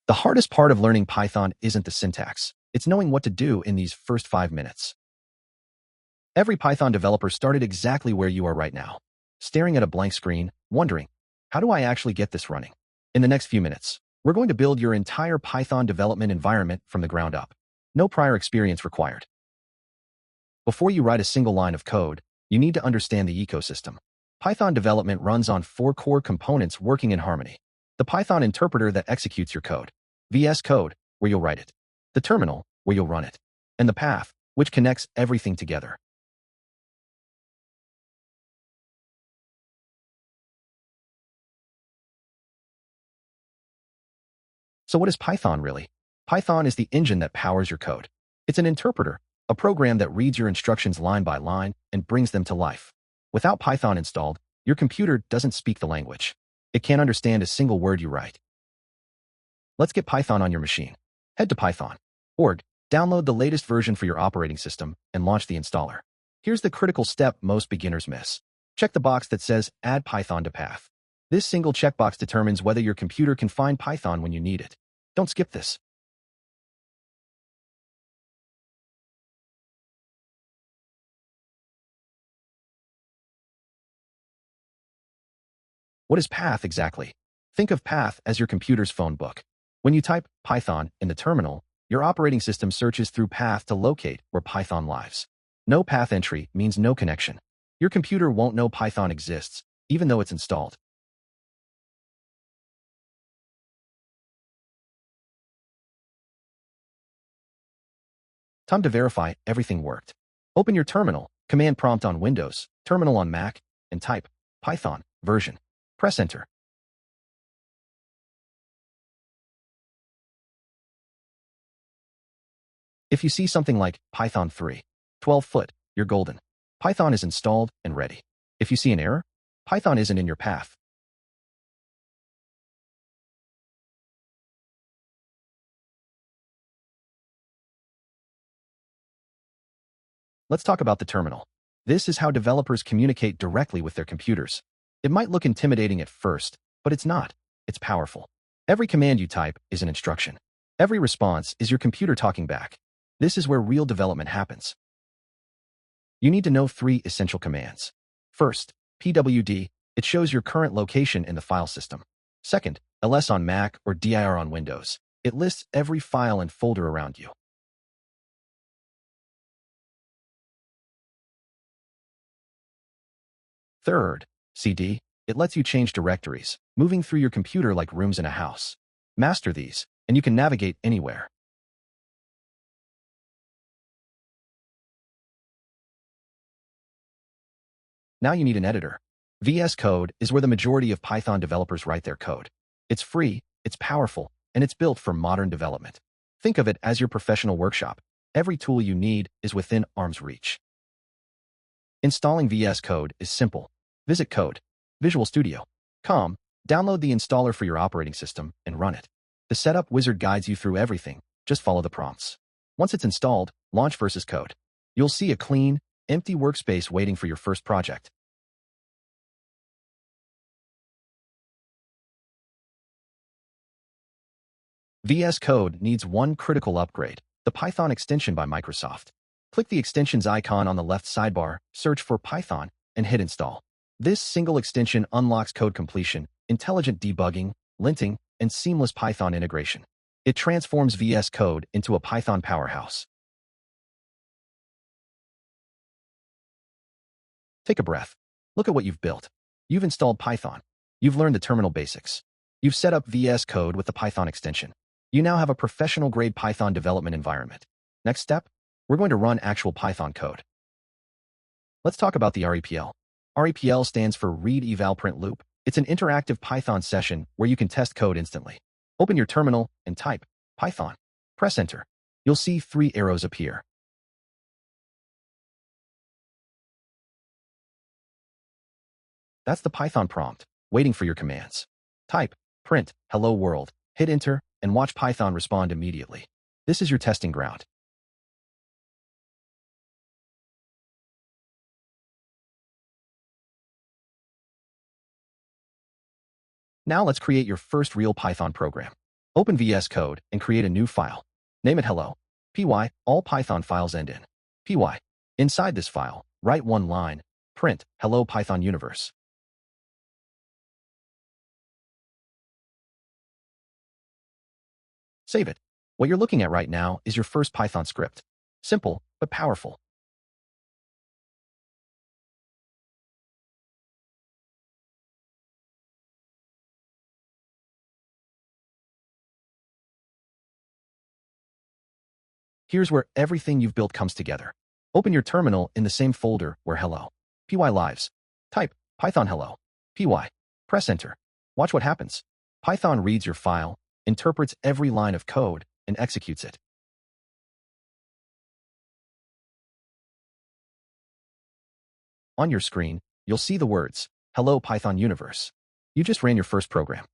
The hardest part of learning Python isn't the syntax. It's knowing what to do in these first 5 minutes. Every Python developer started exactly where you are right now, staring at a blank screen, wondering, how do I actually get this running? In the next few minutes, we're going to build your entire Python development environment from the ground up. No prior experience required. Before you write a single line of code, you need to understand the ecosystem. Python development runs on 4 core components working in harmony. The Python interpreter that executes your code, VS Code, where you'll write it, the terminal, where you'll run it, and the path, which connects everything together. So what is Python really? Python is the engine that powers your code. It's an interpreter, a program that reads your instructions line by line and brings them to life. Without Python installed, your computer doesn't speak the language. It can't understand a single word you write. Let's get Python on your machine. Head to Python.org, download the latest version for your operating system, and launch the installer. Here's the critical step most beginners miss. Check the box that says Add Python to Path. This single checkbox determines whether your computer can find Python when you need it. Don't skip this. What is Path exactly? Think of Path as your computer's phone book. When you type Python in the terminal, your operating system searches through Path to locate where Python lives. No path entry means no connection. Your computer won't know Python exists, even though it's installed. Time to verify everything worked. Open your terminal, command prompt on Windows, terminal on Mac, and type Python version. Press enter. If you see something like Python 3, 12-foot, you're golden. Python is installed and ready. If you see an error, Python isn't in your path. Let's talk about the terminal. This is how developers communicate directly with their computers. It might look intimidating at first, but it's not. It's powerful. Every command you type is an instruction. Every response is your computer talking back. This is where real development happens. You need to know 3 essential commands. First, pwd, it shows your current location in the file system. Second, ls on Mac or dir on Windows. It lists every file and folder around you. Third, cd, it lets you change directories, moving through your computer like rooms in a house. Master these, and you can navigate anywhere. Now you need an editor. VS Code is where the majority of Python developers write their code. It's free, it's powerful, and it's built for modern development. Think of it as your professional workshop. Every tool you need is within arm's reach. Installing VS Code is simple. Visit Code, Visual Studio.com, download the installer for your operating system, and run it. The setup wizard guides you through everything. Just follow the prompts. Once it's installed, launch versus code. You'll see a clean, empty workspace waiting for your first project. VS Code needs one critical upgrade, the Python extension by Microsoft. Click the extensions icon on the left sidebar, search for Python, and hit install. This single extension unlocks code completion, intelligent debugging, linting, and seamless Python integration. It transforms VS Code into a Python powerhouse. Take a breath. Look at what you've built. You've installed Python. You've learned the terminal basics. You've set up VS Code with the Python extension. You now have a professional-grade Python development environment. Next step, we're going to run actual Python code. Let's talk about the REPL. REPL stands for Read Eval Print Loop. It's an interactive Python session where you can test code instantly. Open your terminal and type Python. Press enter. You'll see 3 arrows appear. That's the Python prompt, waiting for your commands. Type print hello world, hit enter, and watch Python respond immediately. This is your testing ground. Now let's create your first real Python program. Open VS Code and create a new file. Name it hello. Py. All Python files end in py. Inside this file, write one line, print hello Python universe. Save it. What you're looking at right now is your first Python script. Simple, but powerful. Here's where everything you've built comes together. Open your terminal in the same folder where hello. Py lives. Type Python hello. Py. Press enter. Watch what happens. Python reads your file, interprets every line of code, and executes it. On your screen, you'll see the words, Hello Python Universe. You just ran your first program.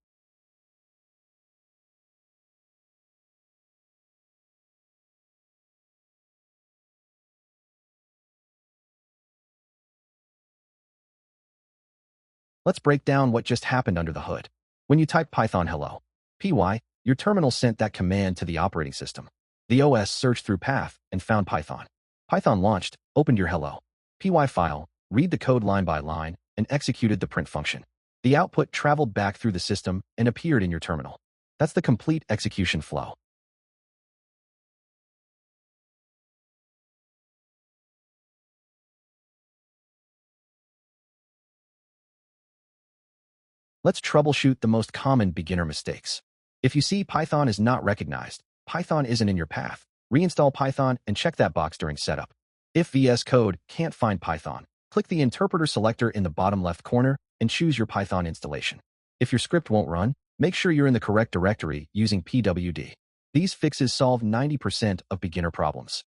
Let's break down what just happened under the hood. When you type Python hello, py, your terminal sent that command to the operating system. The OS searched through path and found Python. Python launched, opened your hello, py file, read the code line by line, and executed the print function. The output traveled back through the system and appeared in your terminal. That's the complete execution flow. Let's troubleshoot the most common beginner mistakes. If you see Python is not recognized, Python isn't in your path, reinstall Python and check that box during setup. If VS Code can't find Python, click the interpreter selector in the bottom left corner and choose your Python installation. If your script won't run, make sure you're in the correct directory using pwd. These fixes solve 90% of beginner problems.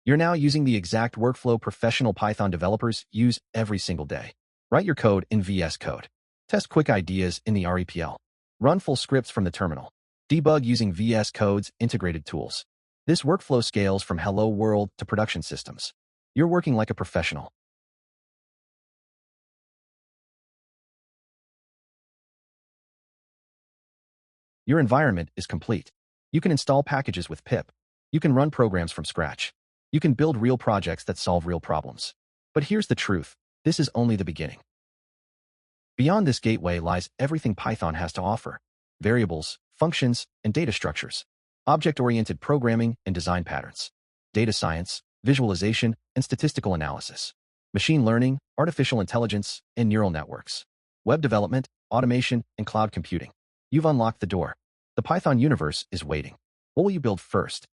You're now using the exact workflow professional Python developers use every single day. Write your code in VS Code. Test quick ideas in the REPL. Run full scripts from the terminal. Debug using VS Code's integrated tools. This workflow scales from hello world to production systems. You're working like a professional. Your environment is complete. You can install packages with pip. You can run programs from scratch. You can build real projects that solve real problems. But here's the truth. This is only the beginning. Beyond this gateway lies everything Python has to offer. Variables, functions, and data structures. Object-oriented programming and design patterns. Data science, visualization, and statistical analysis. Machine learning, artificial intelligence, and neural networks. Web development, automation, and cloud computing. You've unlocked the door. The Python universe is waiting. What will you build first?